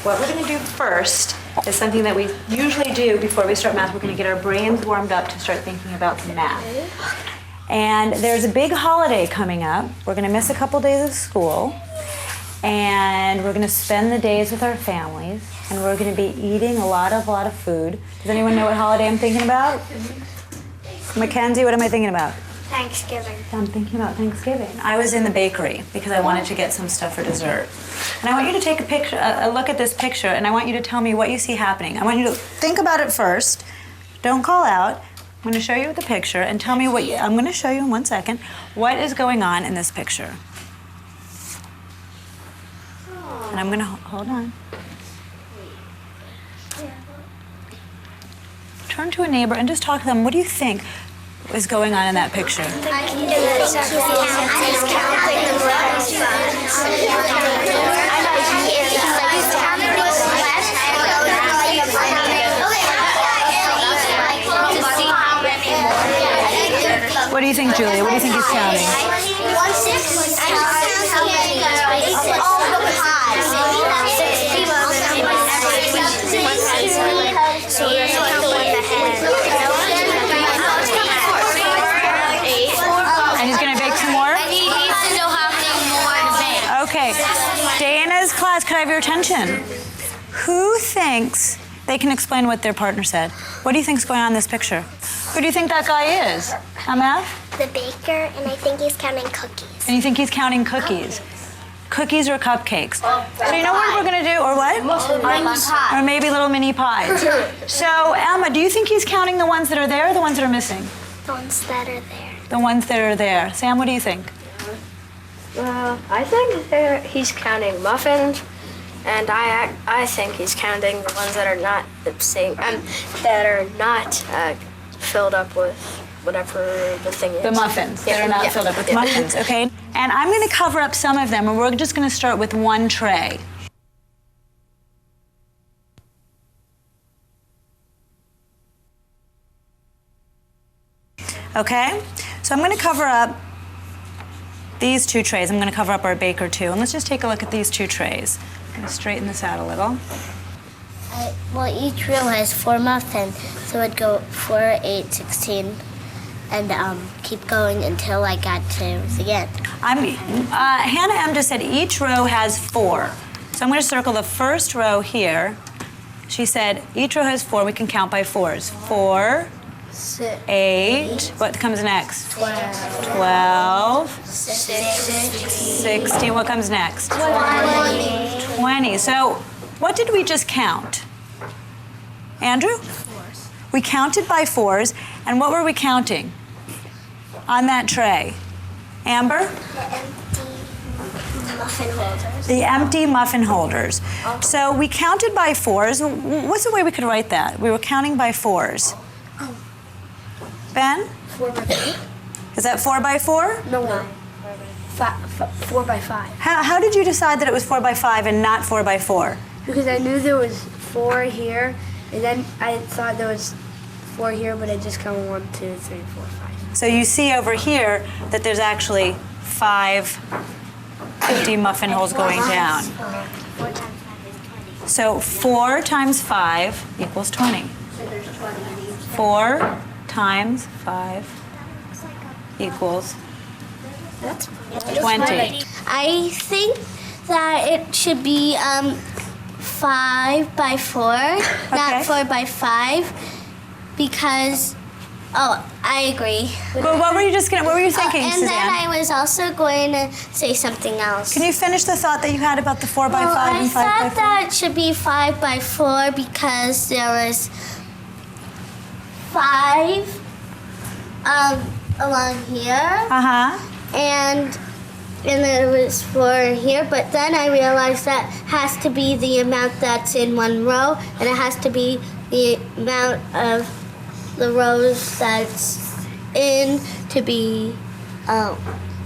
What we're going to do first is something that we usually do before we start math. We're going to get our brains warmed up to start thinking about some math. And there's a big holiday coming up. We're going to miss a couple days of school. And we're going to spend the days with our families. And we're going to be eating a lot of food. Does anyone know what holiday I'm thinking about? Mackenzie, what am I thinking about? Thanksgiving. I'm thinking about Thanksgiving. I was in the bakery because I wanted to get some stuff for dessert. And I want you to take a look at this picture, and I want you to tell me what you see happening. I want you to think about it first. Don't call out. I'm going to show you the picture and tell me what I'm going to show you in 1 second what is going on in this picture. And I'm going to hold on. Turn to a neighbor and just talk to them. What do you think is going on in that picture? What do you think, Julia? What do you think he's counting? And he's going to bake some more? Okay. Dana's class, could I have your attention? Who thinks they can explain what their partner said? What do you think's going on in this picture? Who do you think that guy is? Emma? The baker, and I think he's counting cookies. And you think he's counting cookies? Cookies or cupcakes? So you know what we're going to do, or what? Or maybe little mini pies. So Emma, do you think he's counting the ones that are there or the ones that are missing? The ones that are there. The ones that are there. Sam, what do you think? I think he's counting muffins, and I think he's counting the ones that are not filled up with whatever the thing is. The muffins that are not filled up with muffins, okay? And I'm going to cover up some of them, and we're just going to start with one tray. Okay? So I'm going to cover up these two trays. I'm going to cover up our baker too. And let's just take a look at these two trays. I'm going to straighten this out a little. Well, each row has 4 muffins, so it'd go 4, 8, 16, and keep going until I got to the end. Hannah M. just said each row has 4. So I'm going to circle the first row here. She said each row has 4. We can count by 4s. 4, 8. What comes next? 12. 16. What comes next? 20. So what did we just count? Andrew? 4s. We counted by 4s. And what were we counting on that tray? Amber? The empty muffin holders. So we counted by 4s. What's the way we could write that? We were counting by 4s. Ben? 4 by 4. Is that 4 by 4? No, 4 by 5. How did you decide that it was 4 by 5 and not 4 by 4? Because I knew there was 4 here, and then I thought there was 4 here, but I just counted 1, 2, 3, 4, 5. So you see over here that there's actually 5 empty muffin holes going down. 4 times 5 is 20. So 4 times 5 equals 20. 4 times 5 equals 20. I think that it should be 5 by 4, not 4 by 5, because, I agree. But what were you thinking, And Suzanne? then I was also going to say something else. Can you finish the thought that you had about the 4 by 5 and 5 by 4? I thought that it should be 5 by 4 because there was 5 along here. And there was 4 here, but then I realized that has to be the amount that's in one row, and it has to be the amount of the rows that's in to be. Can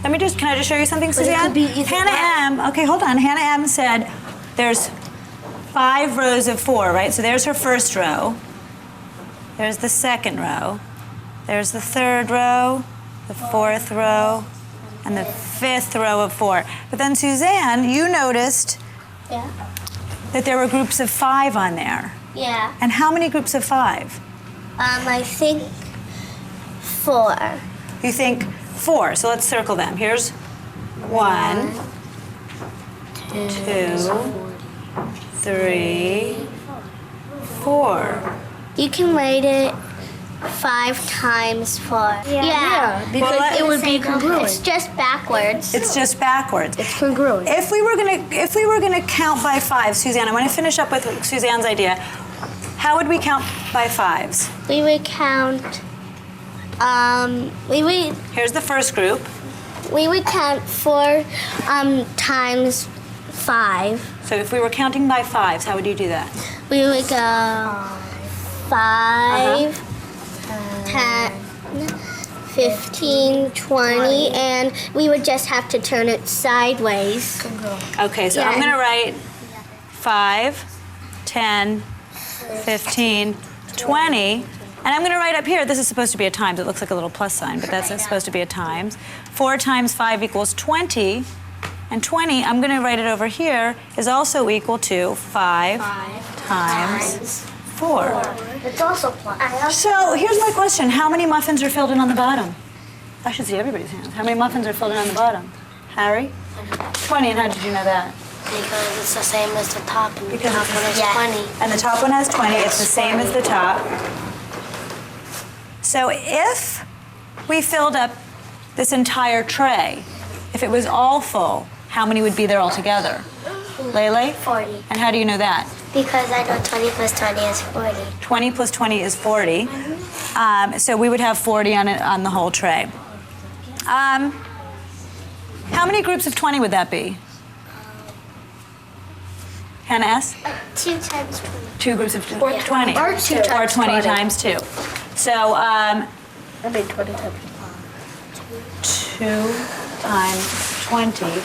I just show you something, Suzanne? Hannah M. Okay, hold on. Hannah M. said there's 5 rows of 4, right? So there's her first row. There's the second row. There's the third row, the fourth row, and the fifth row of 4. But then Suzanne, you noticed that there were groups of 5 on there. Yeah. And how many groups of 5? I think 4. You think 4, so let's circle them. Here's 1, 2, 3, 4. You can write it 5 times 4. Yeah. Because Well, it would be congruent. It's just backwards. It's just backwards. It's congruent. If we were gonna count by 5, Suzanne, I want to finish up with Suzanne's idea. How would we count by 5s? We would count. Here's the first group. We would count 4 times 5. So if we were counting by 5s, how would you do that? We would go 5, 10, 15, 20, and we would just have to turn it sideways. Okay, so I'm gonna write 5, 10, 15, 20, and I'm gonna write up here, this is supposed to be a times. It looks like a little plus sign, but that's supposed to be a times. 4 times 5 equals 20, and 20, I'm gonna write it over here, is also equal to 5 times 4. It's also plus. So here's my question. How many muffins are filled in on the bottom? I should see everybody's hands. How many muffins are filled in on the bottom? Harry? 20, and how did you know that? Because it's the same as the top, and the Because top it's one is yeah. 20. And the top one has 20. It's the same as the top. So if we filled up this entire tray, if it was all full, how many would be there altogether? Lele? 40. And how do you know that? Because I know 20 plus 20 is 40. 20 plus 20 is 40. So we would have 40 on the whole tray. How many groups of 20 would that be? Hannah S? 2 times 20. 2 groups of 20. Or 2 Or times 20 times 2. So I mean 20 times 2 times 20